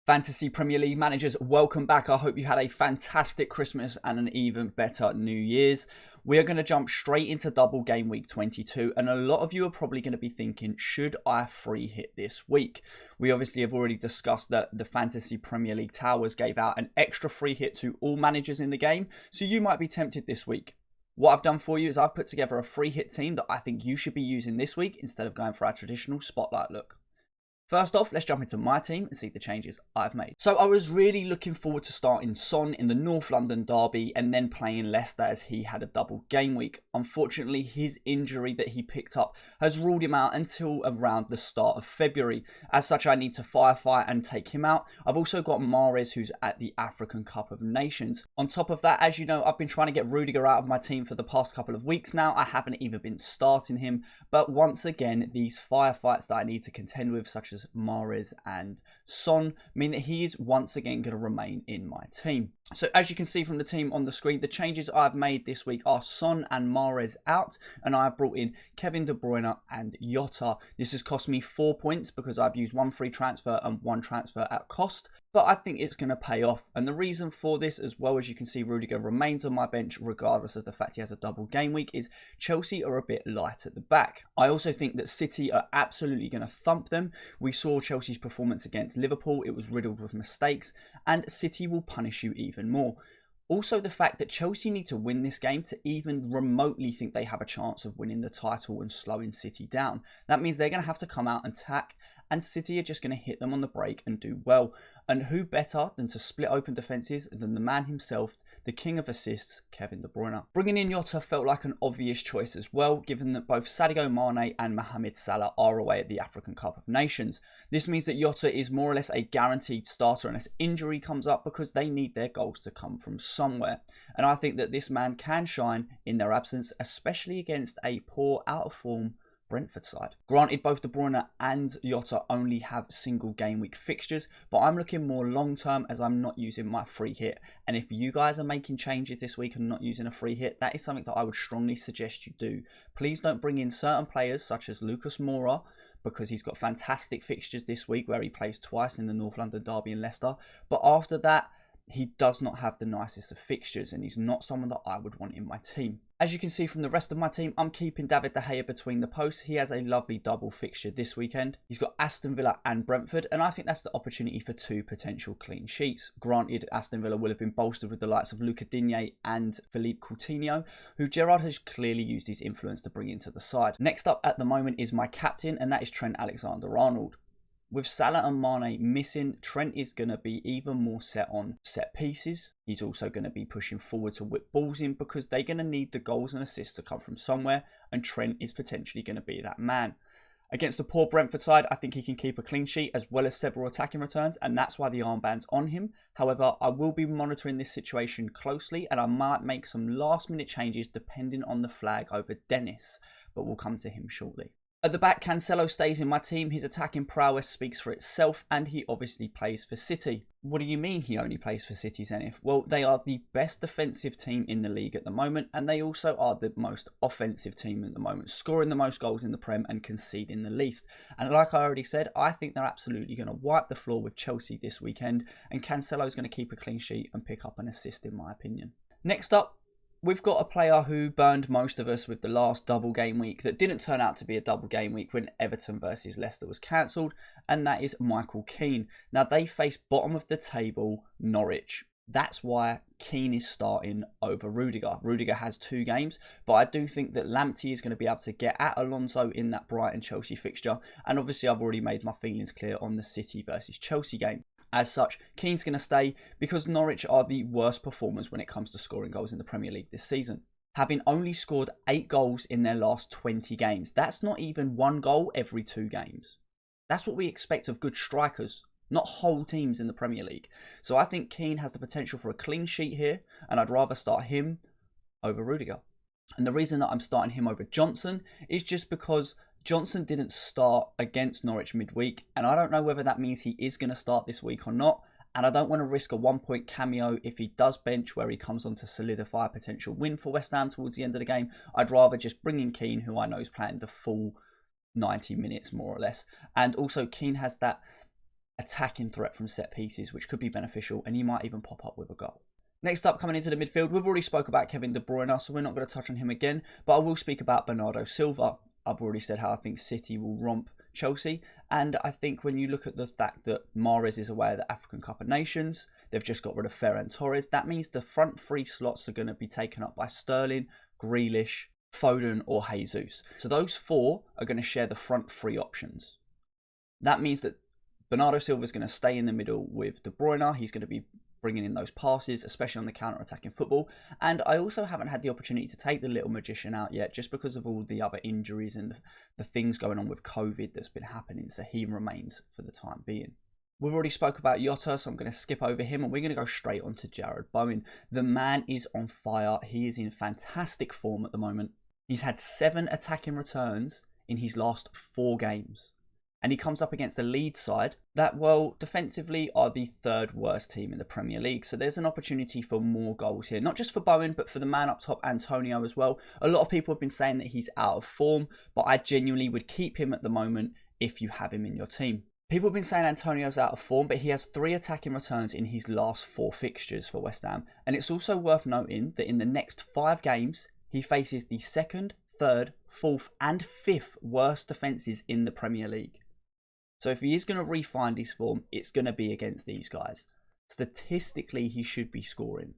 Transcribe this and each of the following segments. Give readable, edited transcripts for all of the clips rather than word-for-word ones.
Fantasy Premier League managers, welcome back. I hope you had a fantastic Christmas and an even better New Year's. We are going to jump straight into double game week 22, and a lot of you are probably going to be thinking, should I free hit this week? We obviously have already discussed that the Fantasy Premier League Towers gave out an extra free hit to all managers in the game, so you might be tempted this week. What I've done for you is I've put together a free hit team that I think you should be using this week instead of going for our traditional spotlight look. First off, let's jump into my team and see the changes I've made. So I was really looking forward to starting Son in the North London derby and then playing Leicester as he had a double game week. Unfortunately, his injury that he picked up has ruled him out until around the start of February. As such, I need to firefight and take him out. I've also got Mahrez, who's at the African Cup of Nations. On top of that, as you know, I've been trying to get Rudiger out of my team for the past couple of weeks now. I haven't even been starting him. But once again, these firefights that I need to contend with, such as Mahrez and Son, mean that he is once again going to remain in my team. So as you can see from the team on the screen, the changes I've made this week are Son and Mahrez out, and I've brought in Kevin De Bruyne and Jota. This has cost me 4 points because I've used one free transfer and one transfer at cost, but I think it's going to pay off. And the reason for this, as well as you can see, Rudiger remains on my bench regardless of the fact he has a double game week, is Chelsea are a bit light at the back. I also think that City are absolutely going to thump them. We saw Chelsea's performance against Liverpool. It was riddled with mistakes, and City will punish you even more. Also, the fact that Chelsea need to win this game to even remotely think they have a chance of winning the title and slowing City down. That means they're going to have to come out and attack, and City are just going to hit them on the break and do well. And who better than to split open defences than the man himself, the king of assists, Kevin De Bruyne. Bringing in Jota felt like an obvious choice as well, given that both Sadio Mane and Mohammed Salah are away at the African Cup of Nations. This means that Jota is more or less a guaranteed starter unless injury comes up, because they need their goals to come from somewhere. And I think that this man can shine in their absence, especially against a poor, out of form Brentford side. Granted, both De Bruyne and Jota only have single game week fixtures, but I'm looking more long term as I'm not using my free hit. And if you guys are making changes this week and not using a free hit, that is something that I would strongly suggest you do. Please don't bring in certain players such as Lucas Moura, because he's got fantastic fixtures this week where he plays twice in the North London derby in Leicester. But after that, he does not have the nicest of fixtures, and he's not someone that I would want in my team. As you can see from the rest of my team, I'm keeping David De Gea between the posts. He has a lovely double fixture this weekend. He's got Aston Villa and Brentford, and I think that's the opportunity for two potential clean sheets. Granted, Aston Villa will have been bolstered with the likes of Luca Digne and Philippe Coutinho, who Gerrard has clearly used his influence to bring into the side. Next up at the moment is my captain, and that is Trent Alexander-Arnold. With Salah and Mane missing, Trent is going to be even more set on set pieces. He's also going to be pushing forward to whip balls in, because they're going to need the goals and assists to come from somewhere, and Trent is potentially going to be that man. Against the poor Brentford side, I think he can keep a clean sheet as well as several attacking returns, and that's why the armband's on him. However, I will be monitoring this situation closely, and I might make some last minute changes depending on the flag over Dennis, but we'll come to him shortly. At the back, Cancelo stays in my team. His attacking prowess speaks for itself, and he obviously plays for City. What do you mean he only plays for City, Zenith? Well, they are the best defensive team in the league at the moment, and they also are the most offensive team at the moment, scoring the most goals in the Prem and conceding the least. And like I already said, I think they're absolutely going to wipe the floor with Chelsea this weekend, and Cancelo is going to keep a clean sheet and pick up an assist, in my opinion. Next up, we've got a player who burned most of us with the last double game week that didn't turn out to be a double game week when Everton versus Leicester was cancelled, and that is Michail Keane. Now, they face bottom of the table Norwich. That's why Keane is starting over Rudiger. Rudiger has 2 games, but I do think that Lamptey is going to be able to get at Alonso in that Brighton-Chelsea fixture, and obviously I've already made my feelings clear on the City versus Chelsea game. As such, Keane's going to stay because Norwich are the worst performers when it comes to scoring goals in the Premier League this season, having only scored 8 goals in their last 20 games. That's not even 1 goal every 2 games. That's what we expect of good strikers, not whole teams in the Premier League. So I think Keane has the potential for a clean sheet here, and I'd rather start him over Rudiger. And the reason that I'm starting him over Johnson is just because Johnson didn't start against Norwich midweek, and I don't know whether that means he is going to start this week or not, and I don't want to risk a 1-point cameo if he does bench where he comes on to solidify a potential win for West Ham towards the end of the game. I'd rather just bring in Keane, who I know is playing the full 90 minutes more or less. And also Keane has that attacking threat from set pieces, which could be beneficial, and he might even pop up with a goal. Next up, coming into the midfield, we've already spoke about Kevin De Bruyne, so we're not going to touch on him again, but I will speak about Bernardo Silva. I've already said how I think City will romp Chelsea, and I think when you look at the fact that Mahrez is away at the African Cup of Nations, they've just got rid of Ferran Torres, that means the front three slots are going to be taken up by Sterling, Grealish, Foden or Jesus. So those four are going to share the front three options. That means that Bernardo Silva is going to stay in the middle with De Bruyne. He's going to be bringing in those passes, especially on the counter-attacking football. And I also haven't had the opportunity to take the little magician out yet, just because of all the other injuries and the things going on with COVID that's been happening. So he remains for the time being. We've already spoke about Jota, so I'm going to skip over him and we're going to go straight on to Jarrod Bowen. The man is on fire. He is in fantastic form at the moment. He's had 7 attacking returns in his last 4 games. And he comes up against the Leeds side that, well, defensively are the 3rd worst team in the Premier League. So there's an opportunity for more goals here. Not just for Bowen, but for the man up top, Antonio, as well. A lot of people have been saying that he's out of form, but I genuinely would keep him at the moment if you have him in your team. People have been saying Antonio's out of form, but he has 3 attacking returns in his last 4 fixtures for West Ham. And it's also worth noting that in the next 5 games, he faces the 2nd, 3rd, 4th and 5th worst defences in the Premier League. So if he is going to re-find his form, it's going to be against these guys. Statistically, he should be scoring.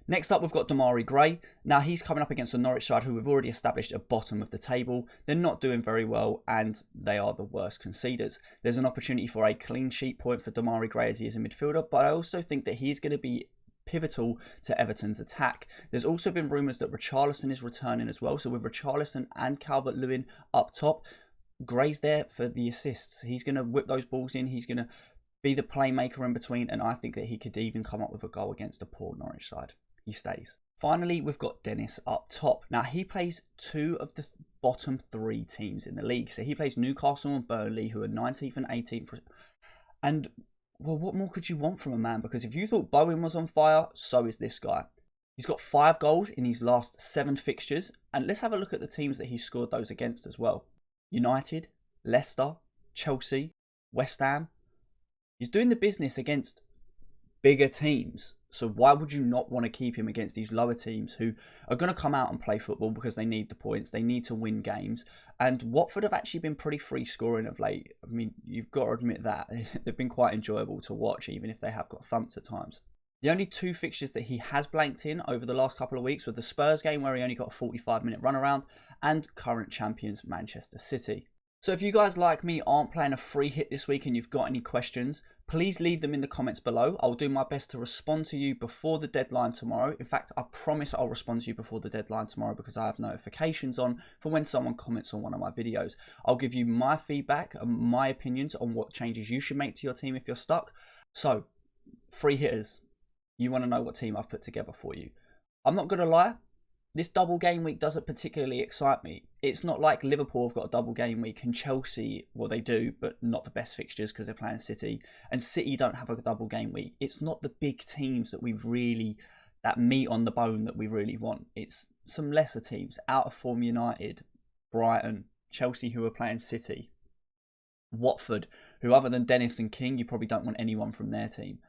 Next up, we've got Damari Gray. Now, he's coming up against the Norwich side, who we've already established at bottom of the table. They're not doing very well, and they are the worst conceders. There's an opportunity for a clean sheet point for Damari Gray as he is a midfielder, but I also think that he's going to be pivotal to Everton's attack. There's also been rumours that Richarlison is returning as well. So with Richarlison and Calvert-Lewin up top, Gray's there for the assists. He's going to whip those balls in. He's going to be the playmaker in between. And I think that he could even come up with a goal against a poor Norwich side. He stays. Finally, we've got Dennis up top. Now, he plays 2 of the bottom 3 teams in the league. So he plays Newcastle and Burnley, who are 19th and 18th. And, well, what more could you want from a man? Because if you thought Bowen was on fire, so is this guy. He's got 5 goals in his last 7 fixtures. And let's have a look at the teams that he scored those against as well. United, Leicester, Chelsea, West Ham. He's doing the business against bigger teams. So why would you not want to keep him against these lower teams who are going to come out and play football because they need the points, they need to win games. And Watford have actually been pretty free scoring of late. I mean, you've got to admit that. They've been quite enjoyable to watch, even if they have got thumps at times. The only 2 fixtures that he has blanked in over the last couple of weeks were the Spurs game, where he only got a 45-minute run around, and current champions Manchester City. So if you guys like me aren't playing a free hit this week and you've got any questions, please leave them in the comments below. I'll do my best to respond to you before the deadline tomorrow. In fact, I promise I'll respond to you before the deadline tomorrow because I have notifications on for when someone comments on one of my videos. I'll give you my feedback and my opinions on what changes you should make to your team if you're stuck. So, free hitters, you want to know what team I've put together for you. I'm not going to lie. This double game week doesn't particularly excite me. It's not like Liverpool have got a double game week and Chelsea, well, they do, but not the best fixtures because they're playing City. And City don't have a double game week. It's not the big teams that we really, that meat on the bone that we really want. It's some lesser teams. Out of form United, Brighton, Chelsea who are playing City, Watford, who other than Dennis and King, you probably don't want anyone from their team.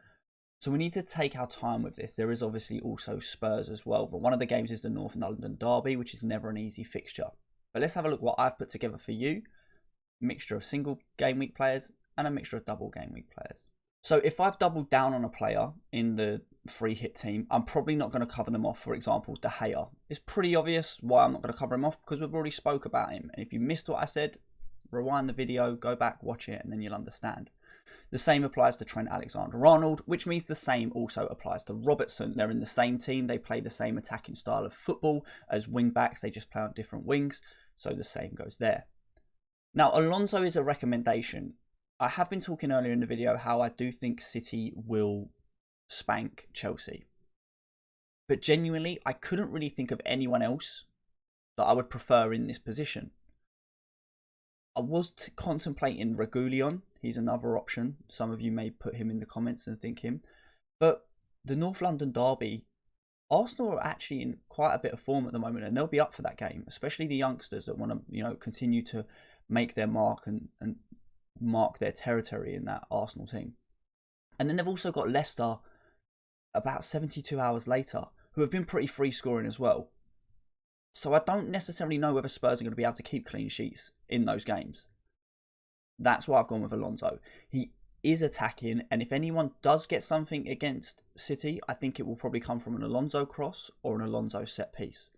So we need to take our time with this. There is obviously also Spurs as well, but one of the games is the North London Derby, which is never an easy fixture. But let's have a look what I've put together for you. A mixture of single game week players and a mixture of double game week players. So if I've doubled down on a player in the free hit team, I'm probably not going to cover them off. For example, De Gea. It's pretty obvious why I'm not going to cover him off because we've already spoke about him. And if you missed what I said, rewind the video, go back, watch it, and then you'll understand. The same applies to Trent Alexander-Arnold, which means the same also applies to Robertson. They're in the same team. They play the same attacking style of football as wing-backs. They just play on different wings. So the same goes there. Now, Alonso is a recommendation. I have been talking earlier in the video how I do think City will spank Chelsea. But genuinely, I couldn't really think of anyone else that I would prefer in this position. I was contemplating Reguilon. He's another option. Some of you may put him in the comments and think him. But the North London Derby, Arsenal are actually in quite a bit of form at the moment, and they'll be up for that game, especially the youngsters that want to, continue to make their mark and mark their territory in that Arsenal team. And then they've also got Leicester about 72 hours later, who have been pretty free scoring as well. So I don't necessarily know whether Spurs are going to be able to keep clean sheets in those games. That's why I've gone with Alonso. He is attacking, and if anyone does get something against City, I think it will probably come from an Alonso cross or an Alonso set piece.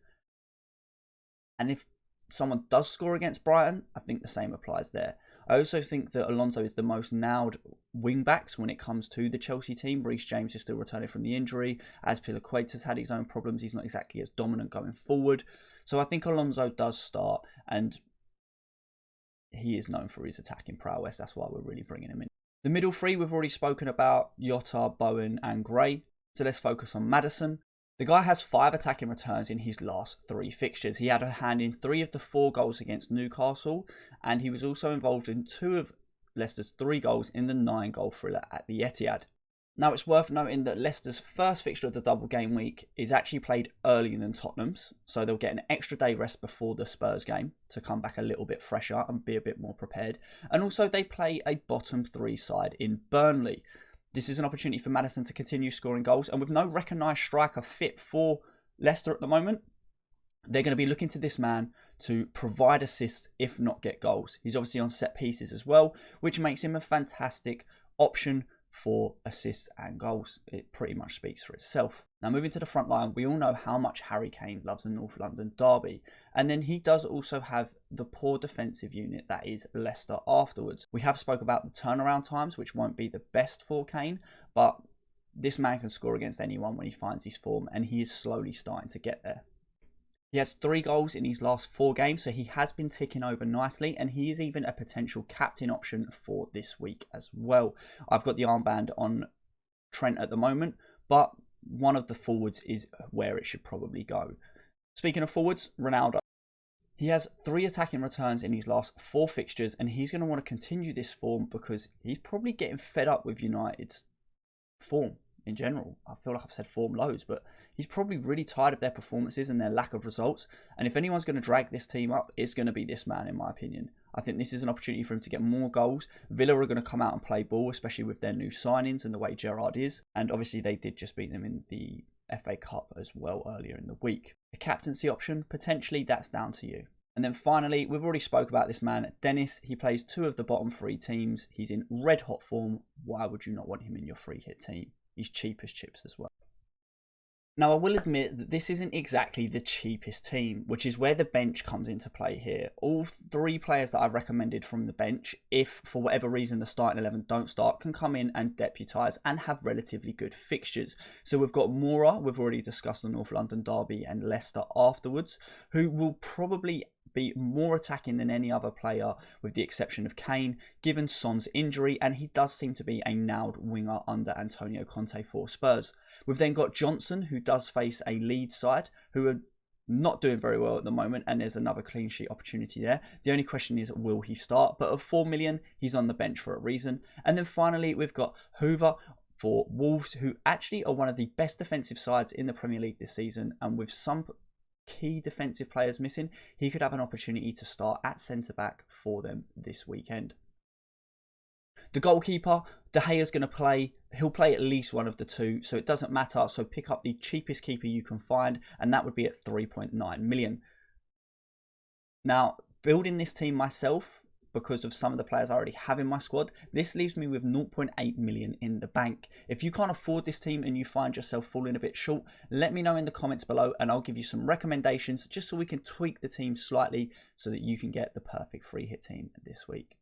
And if someone does score against Brighton, I think the same applies there. I also think that Alonso is the most nailed wing-backs when it comes to the Chelsea team. Reece James is still returning from the injury. Azpilicueta's had his own problems. He's not exactly as dominant going forward. So I think Alonso does start, and he is known for his attacking prowess. That's why we're really bringing him in. The middle three, we've already spoken about: Jota, Bowen and Gray. So let's focus on Maddison. The guy has 5 attacking returns in his last 3 fixtures. He had a hand in 3 of the 4 goals against Newcastle, and he was also involved in 2 of Leicester's 3 goals in the 9-goal thriller at the Etihad. Now, it's worth noting that Leicester's first fixture of the double game week is actually played earlier than Tottenham's, so they'll get an extra day rest before the Spurs game to come back a little bit fresher and be a bit more prepared. And also they play a bottom 3 side in Burnley. This is an opportunity for Maddison to continue scoring goals, and with no recognised striker fit for Leicester at the moment, they're going to be looking to this man to provide assists, if not get goals. He's obviously on set pieces as well, which makes him a fantastic option for assists and goals. It pretty much speaks for itself. Now, moving to the front line, we all know how much Harry Kane loves a North London derby, and then he does also have the poor defensive unit that is Leicester afterwards. We have spoke about the turnaround times, which won't be the best for Kane, but this man can score against anyone when he finds his form, and he is slowly starting to get there. He has 3 goals in his last 4 games, so he has been ticking over nicely, and he is even a potential captain option for this week as well. I've got the armband on Trent at the moment, but one of the forwards is where it should probably go. Speaking of forwards, Ronaldo. He has 3 attacking returns in his last 4 fixtures, and he's going to want to continue this form because he's probably getting fed up with United's form in general. I feel like I've said form loads, but he's probably really tired of their performances and their lack of results. And if anyone's going to drag this team up, it's going to be this man, in my opinion. I think this is an opportunity for him to get more goals. Villa are going to come out and play ball, especially with their new signings and the way Gelhardt is. And obviously they did just beat them in the FA Cup as well earlier in the week. The captaincy option, potentially that's down to you. And then finally, we've already spoke about this man, Dennis. He plays 2 of the bottom 3 teams. He's in red hot form. Why would you not want him in your free hit team? He's cheap as chips as well. Now, I will admit that this isn't exactly the cheapest team, which is where the bench comes into play here. All 3 players that I've recommended from the bench, if for whatever reason the starting 11 don't start, can come in and deputise and have relatively good fixtures. So we've got Moura, we've already discussed the North London derby, and Leicester afterwards, who will probably be more attacking than any other player, with the exception of Kane, given Son's injury, and he does seem to be a nailed winger under Antonio Conte for Spurs. We've then got Johnson, who does face a Leeds side, who are not doing very well at the moment, and there's another clean sheet opportunity there. The only question is, will he start? But at 4 million, he's on the bench for a reason. And then finally, we've got Hoover for Wolves, who actually are one of the best defensive sides in the Premier League this season, and with some key defensive players missing, he could have an opportunity to start at centre-back for them this weekend. The goalkeeper, De Gea's going to play. He'll play at least one of the 2, so it doesn't matter. So pick up the cheapest keeper you can find, and that would be at 3.9 million. Now, building this team myself, because of some of the players I already have in my squad, this leaves me with 0.8 million in the bank. If you can't afford this team and you find yourself falling a bit short, let me know in the comments below and I'll give you some recommendations just so we can tweak the team slightly so that you can get the perfect free hit team this week.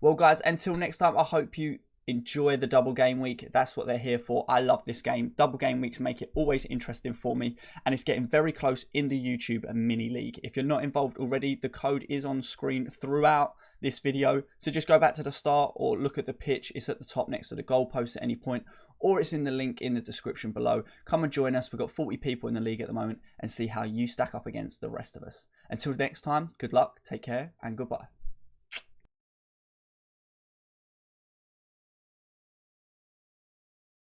Well guys, until next time, I hope you enjoy the double game week. That's what they're here for. I love this game. Double game weeks make it always interesting for me, and it's getting very close in the YouTube mini league. If you're not involved already, the code is on screen throughout this video, so just go back to the start or look at the pitch. It's at the top next to the goalpost at any point, or it's in the link in the description below. Come and join us. We've got 40 people in the league at the moment, and see how you stack up against the rest of us. Until next time, good luck, take care, and goodbye.